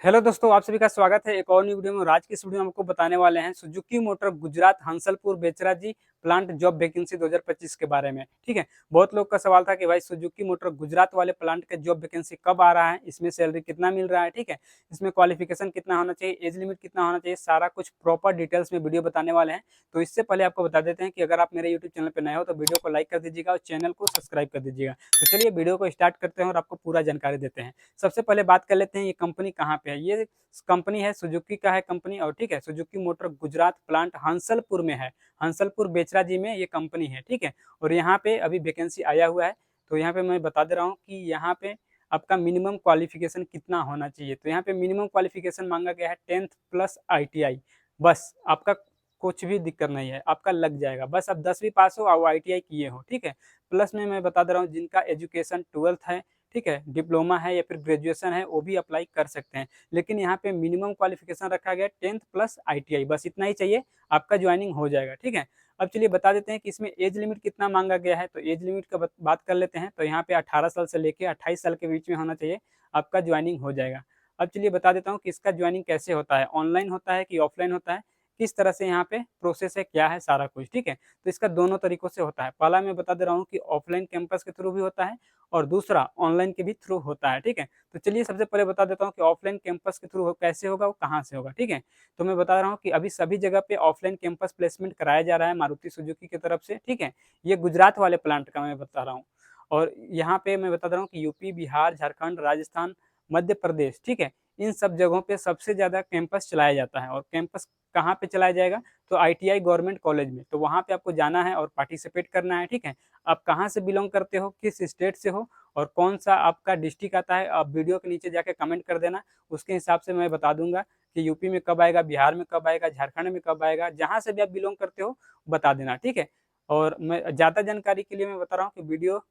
Hello दोस्तों, आप सभी का स्वागत है एक और न्यू वीडियो में। और आज की इस वीडियो में आपको बताने वाले हैं Suzuki motor Gujarat Hansalpur Becharaji plant job vacancy 2025 के बारे में। ठीक है, बहुत लोग का सवाल था कि भाई सुजुकी मोटर गुजरात वाले प्लांट का जॉब वैकेंसी कब आ रहा है, इसमें सैलरी कितना मिल रहा है, ठीक है, इसमें क्वालिफिकेशन कितना होना चाहिए, एज लिमिट कितना होना चाहिए, सारा कुछ प्रॉपर डिटेल्स में वीडियो बताने वाले हैं। तो इससे पहले आपको बता देते हैं कि अगर आप मेरे यूट्यूब चैनल पर नए हो तो वीडियो को लाइक कर दीजिएगा और चैनल को सब्सक्राइब कर दीजिएगा। तो चलिए वीडियो को स्टार्ट करते हैं और आपको पूरा जानकारी देते हैं। सबसे पहले बात कर लेते हैं ये कंपनी कहाँ पे है। ये कंपनी है सुजुकी का है कंपनी, और ठीक है, Suzuki motor Gujarat plant Hansalpur में है। हंसलपुर बेचराजी में ये कंपनी है, ठीक है। और यहाँ पे अभी वैकेंसी आया हुआ है। तो यहाँ पे मैं बता दे रहा हूँ कि यहाँ पे आपका मिनिमम क्वालिफिकेशन कितना होना चाहिए। तो यहाँ पे मिनिमम क्वालिफिकेशन मांगा गया है 10th प्लस ITI। बस आपका कुछ भी दिक्कत नहीं है, आपका लग जाएगा। बस आप 10वीं पास हो और ITI किए हो, ठीक है। प्लस में मैं बता दे रहा हूँ जिनका एजुकेशन 12th है, ठीक है, डिप्लोमा है या फिर ग्रेजुएशन है, वो भी अप्लाई कर सकते हैं। लेकिन यहाँ पे मिनिमम क्वालिफिकेशन रखा गया 10th प्लस ITI, बस इतना ही चाहिए, आपका ज्वाइनिंग हो जाएगा, ठीक है। अब चलिए बता देते हैं कि इसमें एज लिमिट कितना मांगा गया है। तो एज लिमिट का बात कर लेते हैं। तो यहाँ पे 18 साल से लेके 28 साल के बीच में होना चाहिए, आपका ज्वाइनिंग हो जाएगा। अब चलिए बता देता हूँ कि इसका ज्वाइनिंग कैसे होता है, ऑनलाइन होता है कि ऑफलाइन होता है, किस तरह से यहाँ पे प्रोसेस है, क्या है, सारा कुछ, ठीक है। तो इसका दोनों तरीकों से होता है। पहला मैं बता दे रहा हूँ कि ऑफलाइन कैंपस के थ्रू भी होता है और दूसरा ऑनलाइन के भी थ्रू होता है, ठीक है। तो चलिए सबसे पहले बता देता हूँ कि ऑफलाइन कैंपस के थ्रू कैसे होगा, वो कहाँ से होगा, ठीक है। तो मैं बता रहा हूँ कि अभी सभी जगह पे ऑफलाइन कैंपस प्लेसमेंट कराया जा रहा है मारुति सुजुकी की तरफ से, ठीक है। ये गुजरात वाले प्लांट का मैं बता रहा हूँ। और यहाँ पे मैं बता रहा हूँ कि यूपी, बिहार, झारखंड, राजस्थान, मध्य प्रदेश, ठीक है, इन सब जगहों पे सबसे ज़्यादा कैंपस चलाया जाता है। और कैंपस कहाँ पे चलाया जाएगा, तो ITI गवर्नमेंट कॉलेज में। तो वहाँ पे आपको जाना है और पार्टिसिपेट करना है, ठीक है। आप कहाँ से बिलोंग करते हो, किस स्टेट से हो और कौन सा आपका डिस्ट्रिक्ट आता है, आप वीडियो के नीचे जाके कमेंट कर देना। उसके हिसाब से मैं बता दूंगा कि यूपी में कब आएगा, बिहार में कब आएगा, झारखंड में कब आएगा, जहाँ से भी आप बिलोंग करते हो बता देना, ठीक है। और मैं ज़्यादा जानकारी के लिए मैं बता रहा हूँ कि वीडियो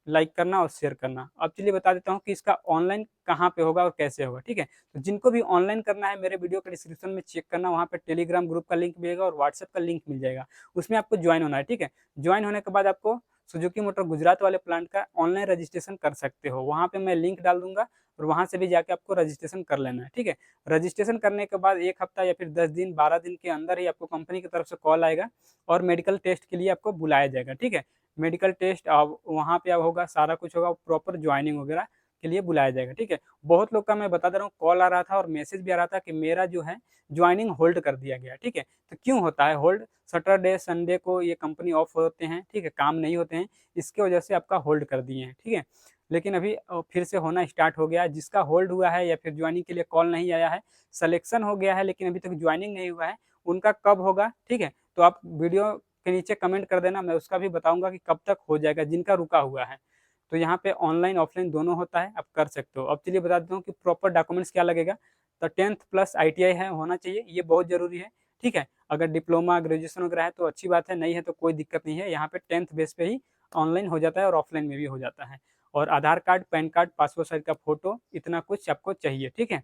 लाइक करना और शेयर करना। अब चलिए बता देता हूँ कि इसका ऑनलाइन कहाँ पे होगा और कैसे होगा, ठीक है। तो जिनको भी ऑनलाइन करना है, मेरे वीडियो के डिस्क्रिप्शन में चेक करना, वहाँ पे टेलीग्राम ग्रुप का लिंक मिलेगा और व्हाट्सएप का लिंक मिल जाएगा। उसमें आपको ज्वाइन होना है, ठीक है। ज्वाइन होने के बाद आपको सुजुकी मोटर गुजरात वाले प्लांट का ऑनलाइन रजिस्ट्रेशन कर सकते हो। वहाँ पे मैं लिंक डाल दूंगा और वहाँ से भी जाके आपको रजिस्ट्रेशन कर लेना है, ठीक है। रजिस्ट्रेशन करने के बाद 1 हफ्ता या फिर 10 दिन 12 दिन के अंदर ही आपको कंपनी की तरफ से कॉल आएगा और मेडिकल टेस्ट के लिए आपको बुलाया जाएगा, ठीक है। मेडिकल टेस्ट अब वहाँ पे अब होगा, सारा कुछ होगा, प्रॉपर ज्वाइनिंग वगैरह के लिए बुलाया जाएगा, ठीक है। बहुत लोग का मैं बता दे रहा हूँ कॉल आ रहा था और मैसेज भी आ रहा था कि मेरा जो है ज्वाइनिंग होल्ड कर दिया गया, ठीक है। तो क्यों होता है होल्ड, सैटरडे संडे को ये कंपनी ऑफ होते हैं, ठीक है, काम नहीं होते हैं, इसके वजह से आपका होल्ड कर दिए हैं, ठीक है। लेकिन अभी फिर से होना स्टार्ट हो गया है। जिसका होल्ड हुआ है या फिर ज्वाइनिंग के लिए कॉल नहीं आया है, सिलेक्शन हो गया है लेकिन अभी तक ज्वाइनिंग नहीं हुआ है, उनका कब होगा, ठीक है। तो आप वीडियो के नीचे कमेंट कर देना, मैं उसका भी बताऊंगा कि कब तक हो जाएगा जिनका रुका हुआ है। तो यहाँ पे ऑनलाइन ऑफलाइन दोनों होता है, आप कर सकते हो। अब चलिए बता देता हूँ कि प्रॉपर डॉक्यूमेंट्स क्या लगेगा। तो 10th प्लस ITI है, होना चाहिए, ये बहुत जरूरी है, ठीक है। अगर डिप्लोमा ग्रेजुएशन वगैरह है तो अच्छी बात है, नहीं है तो कोई दिक्कत नहीं है। यहाँ पे 10th बेस पे ही ऑनलाइन हो जाता है और ऑफलाइन में भी हो जाता है। और Aadhaar card, PAN card, passport size का फोटो, इतना कुछ आपको चाहिए, ठीक है।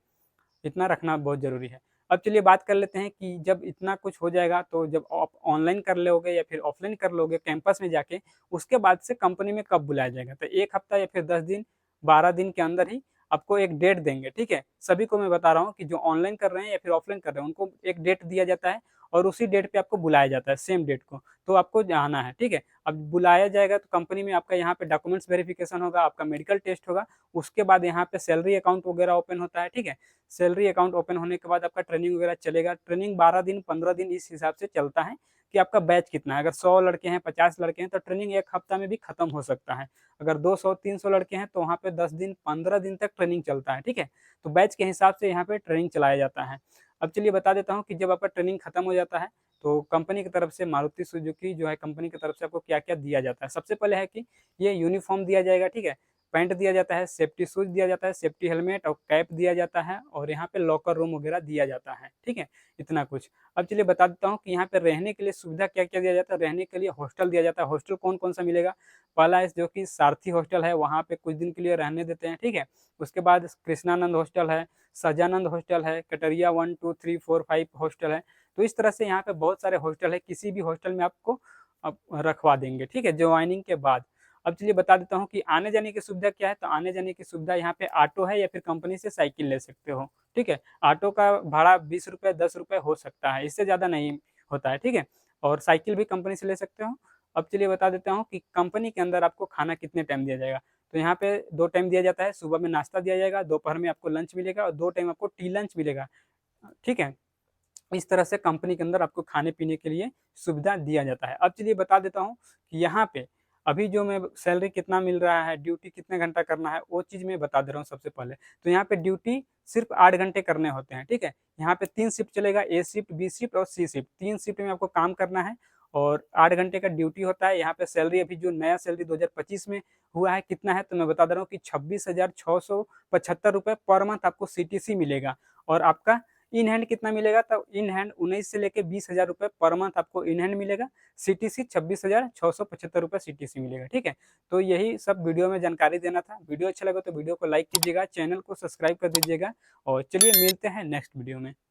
इतना रखना बहुत ज़रूरी है। अब चलिए बात कर लेते हैं कि जब इतना कुछ हो जाएगा तो जब आप ऑनलाइन कर लोगे या फिर ऑफलाइन कर लोगे कैंपस में जाके, उसके बाद से कंपनी में कब बुलाया जाएगा। तो 1 हफ्ता या फिर 10 दिन 12 दिन के अंदर ही आपको एक डेट देंगे, ठीक है। सभी को मैं बता रहा हूँ कि जो ऑनलाइन कर रहे हैं या फिर ऑफलाइन कर रहे हैं उनको एक डेट दिया जाता है और उसी डेट पे आपको बुलाया जाता है, सेम डेट को। तो आपको जाना है, ठीक है। अब बुलाया जाएगा तो कंपनी में आपका यहाँ पे डॉक्यूमेंट्स वेरिफिकेशन होगा, आपका मेडिकल टेस्ट होगा, उसके बाद यहाँ पे सैलरी अकाउंट वगैरह ओपन होता है, ठीक है। सैलरी अकाउंट ओपन होने के बाद आपका ट्रेनिंग वगैरह चलेगा। ट्रेनिंग 12 दिन 15 दिन इस हिसाब से चलता है कि आपका बैच कितना है। अगर 100 लड़के हैं, 50 लड़के हैं तो ट्रेनिंग 1 हफ्ता में भी खत्म हो सकता है। अगर 200 300 लड़के हैं तो वहाँ पे 10 दिन 15 दिन तक ट्रेनिंग चलता है, ठीक है। तो बैच के हिसाब से यहाँ पे ट्रेनिंग चलाया जाता है। अब चलिए बता देता हूँ कि जब आपका ट्रेनिंग खत्म हो जाता है तो कंपनी की तरफ से, मारुति सुजुकी जो है कंपनी की तरफ से, आपको क्या क्या दिया जाता है। सबसे पहले है कि ये यूनिफॉर्म दिया जाएगा, ठीक है, पैंट दिया जाता है, सेफ्टी शूज दिया जाता है, सेफ्टी हेलमेट और कैप दिया जाता है, और यहाँ पे लॉकर रूम वगैरह दिया जाता है, ठीक है, इतना कुछ। अब चलिए बता देता हूँ कि यहाँ पे रहने के लिए सुविधा क्या क्या दिया जाता है। रहने के लिए हॉस्टल दिया जाता है। हॉस्टल कौन कौन सा मिलेगा, पहला है जो कि सारथी हॉस्टल है, वहाँ पे कुछ दिन के लिए रहने देते हैं, ठीक है। उसके बाद कृष्णानंद हॉस्टल है, सजानंद हॉस्टल है, कटरिया 1 2 3 4 5 हॉस्टल है। तो इस तरह से यहाँ पे बहुत सारे हॉस्टल है, किसी भी हॉस्टल में आपको रखवा देंगे, ठीक है, ज्वाइनिंग के बाद। अब चलिए बता देता हूँ कि आने जाने की सुविधा क्या है। तो आने जाने की सुविधा यहाँ पे ऑटो है या फिर कंपनी से साइकिल ले सकते हो, ठीक है। ऑटो का भाड़ा 20 रुपये 10 रुपये हो सकता है, इससे ज़्यादा नहीं होता है, ठीक है। और साइकिल भी कंपनी से ले सकते हो। अब चलिए बता देता हूँ कि कंपनी के अंदर आपको खाना कितने टाइम दिया जाएगा। तो यहाँ पे 2 टाइम दिया जाता है, सुबह में नाश्ता दिया जाएगा, दोपहर में आपको लंच मिलेगा और 2 टाइम आपको टी लंच मिलेगा, ठीक है। इस तरह से कंपनी के अंदर आपको खाने-पीने के लिए सुविधा दिया जाता है। अब चलिए बता देता हूँ कि यहाँ पे अभी जो मैं सैलरी कितना मिल रहा है, ड्यूटी कितने घंटा करना है, वो चीज़ मैं बता दे रहा हूँ सबसे पहले। तो यहाँ पे ड्यूटी सिर्फ़ 8 घंटे करने होते हैं, ठीक है? यहाँ पे 3 शिफ्ट चलेगा, ए शिफ्ट, बी शिफ्ट और सी शिफ्ट। 3 शिफ्ट में आपको काम करना है और 8 घंटे का ड्यूटी होता है। यहाँ पे सैलरी अभी जो नया सैलरी 2025 में हुआ है कितना है, तो मैं बता दे रहा हूँ कि 26,675 रुपए पर मंथ आपको सीटीसी मिलेगा और आपका इन हैंड कितना मिलेगा, तो इन हैंड 19 से लेके 20,000 रुपए पर मंथ आपको इन हैंड मिलेगा। सीटीसी 26,675 रुपए सीटीसी मिलेगा, ठीक है। तो यही सब वीडियो में जानकारी देना था। वीडियो अच्छा लगा तो वीडियो को लाइक कीजिएगा, चैनल को सब्सक्राइब कर दीजिएगा और चलिए मिलते हैं नेक्स्ट वीडियो में।